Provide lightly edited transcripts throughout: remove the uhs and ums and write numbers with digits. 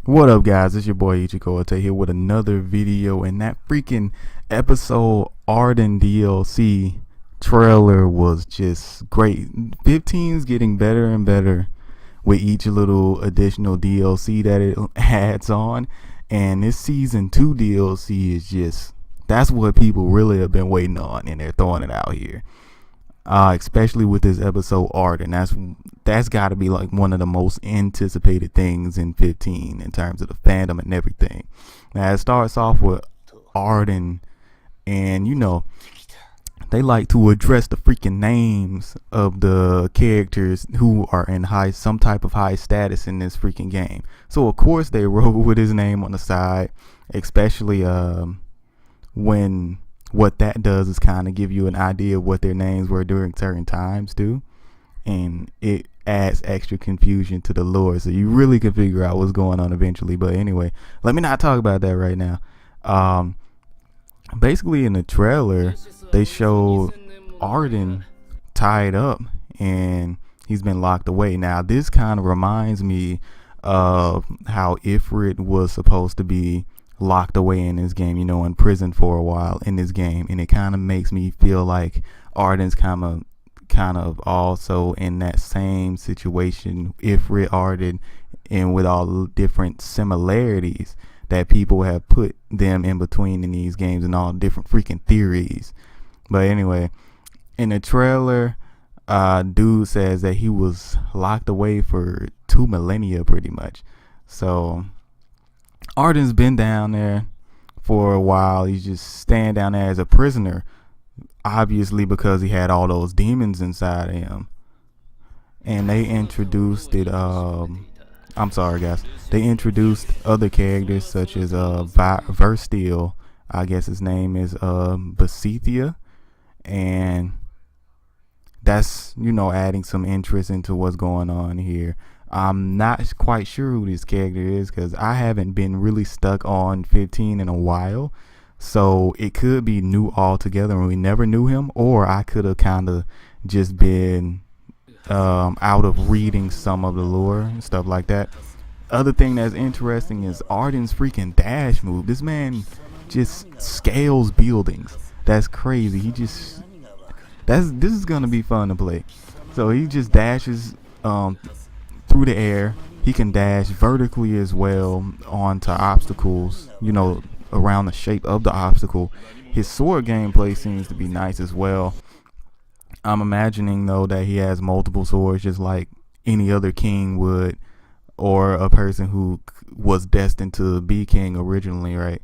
What up, guys? It's your boy Ichiko here with another video, and that freaking episode Ardyn DLC trailer was just great. 15's getting better and better with each little additional DLC that it adds on, and this season 2 DLC is just that's what people really have been waiting on, and they're throwing it out here. Especially with this episode Ardyn. That's got to be like one of the most anticipated things in 15 in terms of the fandom and everything. Now it starts off with Ardyn, and they like to address the freaking names of the characters who are in some type of high status in this freaking game. So of course they wrote with his name on the side, especially when what that does is kind of give you an idea of what their names were during certain times too, and it adds extra confusion to the lore, so you really can figure out what's going on eventually. But anyway, let me not talk about that right now. Basically in the trailer they showed Ardyn tied up and he's been locked away. Now this kind of reminds me of how Ifrit was supposed to be locked away in this game, in prison for a while in this game, and it kind of makes me feel like Ardyn's kind of also in that same situation, Ifrit Ardyn, and with all the different similarities that people have put them in between in these games and all different freaking theories. But anyway, in the trailer, dude says that he was locked away for 2 millennia pretty much. So Ardyn's been down there for a while. He's just staying down there as a prisoner, obviously because he had all those demons inside of him. And they introduced it. I'm sorry, guys. They introduced other characters such as Versteel. I guess his name is Basithia, and that's adding some interest into what's going on here. I'm not quite sure who this character is because I haven't been really stuck on 15 in a while. So it could be new altogether and we never knew him, or I could have kind of just been out of reading some of the lore and stuff like that. Other thing that's interesting is Ardyn's freaking dash move. This man just scales buildings. That's crazy. This is gonna be fun to play. So he just dashes through the air. He can dash vertically as well onto obstacles, around the shape of the obstacle. His sword gameplay seems to be nice as well. I'm imagining though that he has multiple swords just like any other king would, or a person who was destined to be king originally, right?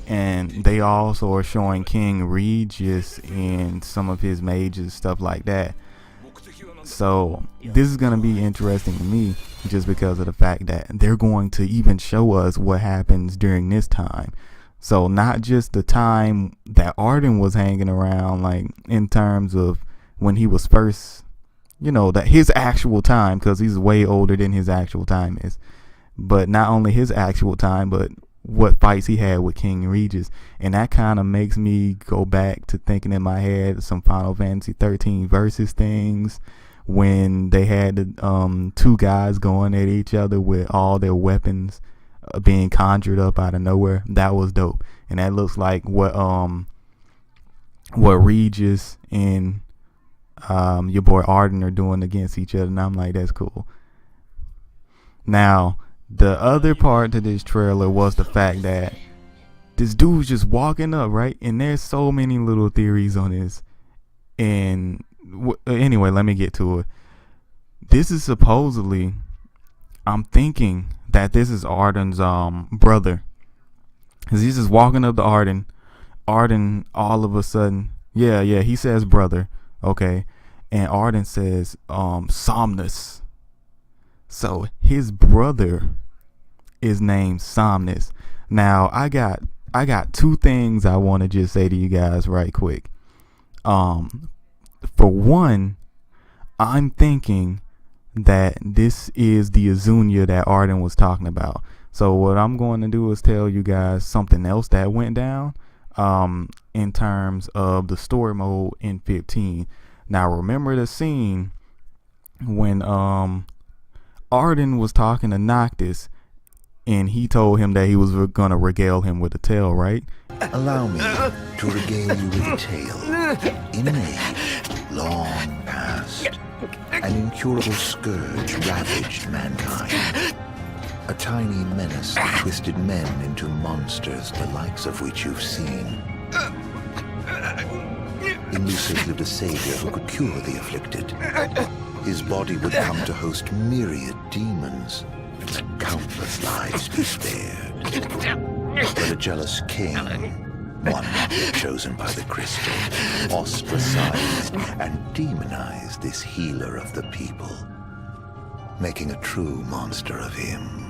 And they also are showing King Regis in some of his mages, stuff like that. So this is going to be interesting to me just because of the fact that they're going to even show us what happens during this time. So not just the time that Ardyn was hanging around, like in terms of when he was first, that his actual time, because he's way older than his actual time is. But not only his actual time, but what fights he had with King Regis. And that kind of makes me go back to thinking in my head some Final Fantasy 13 versus things, when they had the 2 guys going at each other with all their weapons being conjured up out of nowhere. That was dope, and that looks like what Regis and your boy Ardyn are doing against each other, and I'm like, that's cool. Now the other part to this trailer was the fact that this dude's just walking up, right? And there's so many little theories on this, and anyway, let me get to it. This is supposedly, I'm thinking that this is Ardyn's brother, because he's just walking up to Ardyn all of a sudden, he says brother, okay, and Ardyn says Somnus. So his brother is named Somnus. Now I got 2 things I want to just say to you guys right quick. For one, I'm thinking that this is the Azunia that Ardyn was talking about. So what I'm going to do is tell you guys something else that went down in terms of the story mode in 15. Now remember the scene when Ardyn was talking to Noctis and he told him that he was gonna regale him with a tale, right? Allow me to regale you with a tale. In an age long past, an incurable scourge ravaged mankind. A tiny menace that twisted men into monsters, the likes of which you've seen. In Lucis lived a savior who could cure the afflicted. His body would come to host myriad demons. Let countless lives be spared. But a jealous king, one not yet chosen by the crystal, ostracized and demonized this healer of the people, making a true monster of him.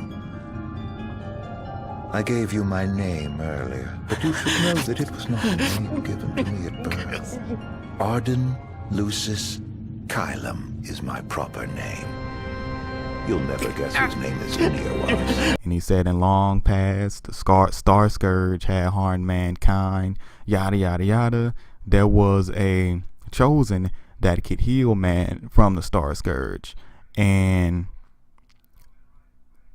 I gave you my name earlier, but you should know that it was not a name given to me at birth. Ardyn Lucis Kylum is my proper name. You'll never guess whose name this India was. And he said, in long past, the Star Scourge had harmed mankind, yada, yada, yada. There was a chosen that could heal man from the Star Scourge. And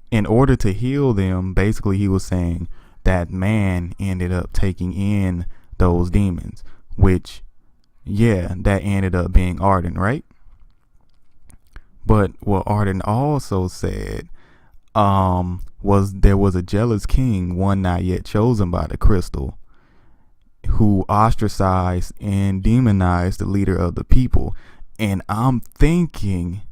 in order to heal them, basically he was saying that man ended up taking in those demons, which, yeah, that ended up being Ardyn, right? But what Ardyn also said was there was a jealous king, one not yet chosen by the crystal, who ostracized and demonized the leader of the people. And I'm thinking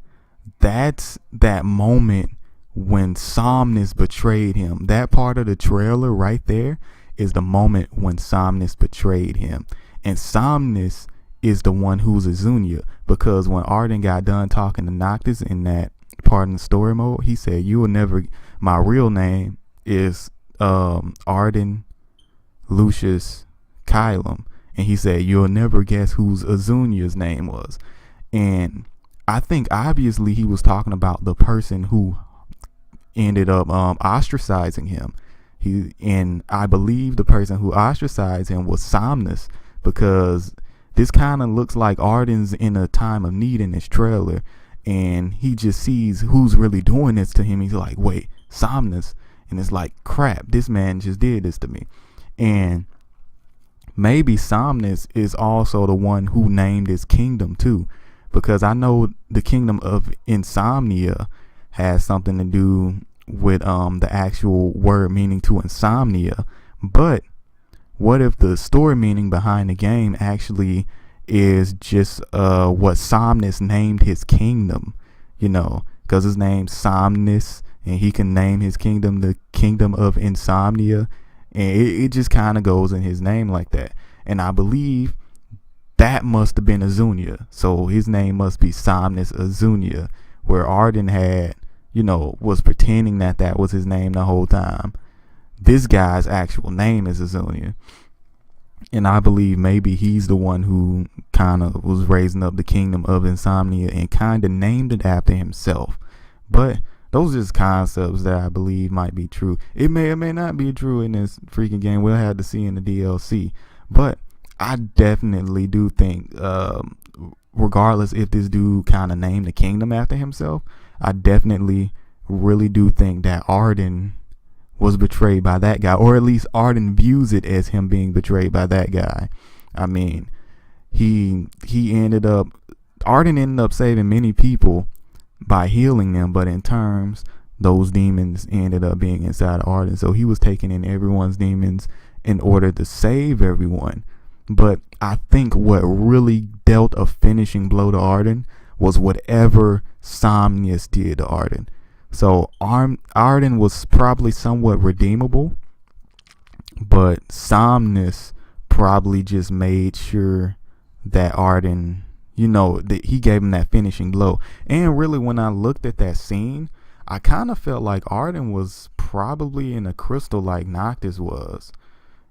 that's that moment when Somnus betrayed him. That part of the trailer right there is the moment when Somnus betrayed him. And Somnus is the one who's Azunia, because when Ardyn got done talking to Noctis in that part in the story mode, he said, you will never, my real name is Ardyn Lucis Kylum. And he said, you'll never guess whose Azunia's name was. And I think obviously he was talking about the person who ended up ostracizing him. And I believe the person who ostracized him was Somnus, because this kind of looks like Ardyn's in a time of need in this trailer, and he just sees who's really doing this to him. He's like, wait, Somnus. And it's like, crap, this man just did this to me. And maybe Somnus is also the one who named his kingdom too, because I know the kingdom of insomnia has something to do with the actual word meaning to insomnia. But what if the story meaning behind the game actually is just what Somnus named his kingdom, you know, because his name's Somnus, and he can name his kingdom the kingdom of insomnia, and it just kind of goes in his name like that. And I believe that must have been Azunia, so his name must be Somnus Azunia, where Ardyn had, you know, was pretending that that was his name the whole time. This guy's actual name is Azunia. And I believe maybe he's the one who kind of was raising up the kingdom of insomnia and kind of named it after himself. But those are just concepts that I believe might be true. It may or may not be true in this freaking game. We'll have to see in the DLC. But I definitely do think, regardless if this dude kind of named the kingdom after himself, I definitely really do think that Ardyn was betrayed by that guy, or at least Ardyn views it as him being betrayed by that guy. I mean, Ardyn ended up saving many people by healing them, but in terms, those demons ended up being inside of Ardyn. So he was taking in everyone's demons in order to save everyone. But I think what really dealt a finishing blow to Ardyn was whatever Somnus did to Ardyn. So Ardyn was probably somewhat redeemable, but Somnus probably just made sure that Ardyn, you know, that he gave him that finishing blow. And really, when I looked at that scene, I kind of felt like Ardyn was probably in a crystal like Noctis was.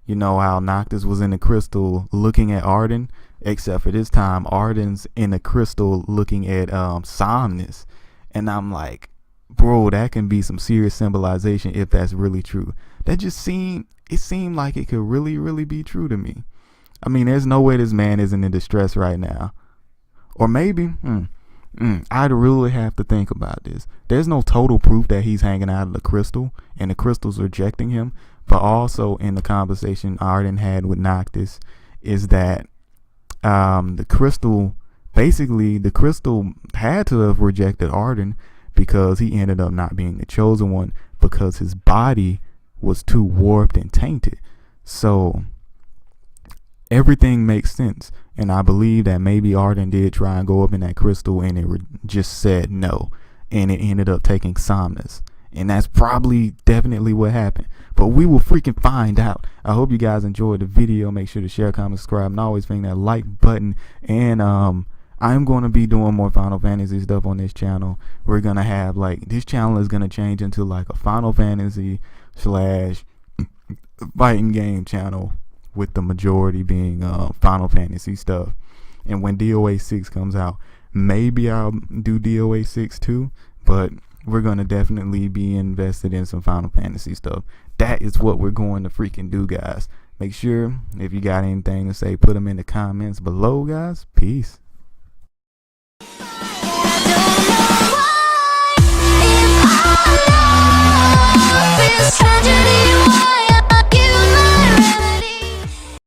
You know how Noctis was in the crystal looking at Ardyn, except for this time Ardyn's in the crystal looking at Somnus. And I'm like, bro, that can be some serious symbolization if that's really true. It seemed like it could really be true to me. I mean, there's no way this man isn't in distress right now. Or maybe I'd really have to think about this. There's no total proof that he's hanging out of the crystal and the crystal's rejecting him. But also in the conversation Ardyn had with Noctis is that the crystal, basically the crystal had to have rejected Ardyn because he ended up not being the chosen one because his body was too warped and tainted. So everything makes sense. And I believe that maybe Ardyn did try and go up in that crystal and it just said no. And it ended up taking Somnus. And that's probably definitely what happened. But we will freaking find out. I hope you guys enjoyed the video. Make sure to share, comment, subscribe, and always ring that like button. And I'm going to be doing more Final Fantasy stuff on this channel. We're going to have like, this channel is going to change into like a Final Fantasy / fighting game channel, with the majority being Final Fantasy stuff. And when DOA 6 comes out, maybe I'll do DOA 6 too, but we're gonna definitely be invested in some Final Fantasy stuff. That is what we're going to freaking do, guys. Make sure if you got anything to say, put them in the comments below, guys. Peace.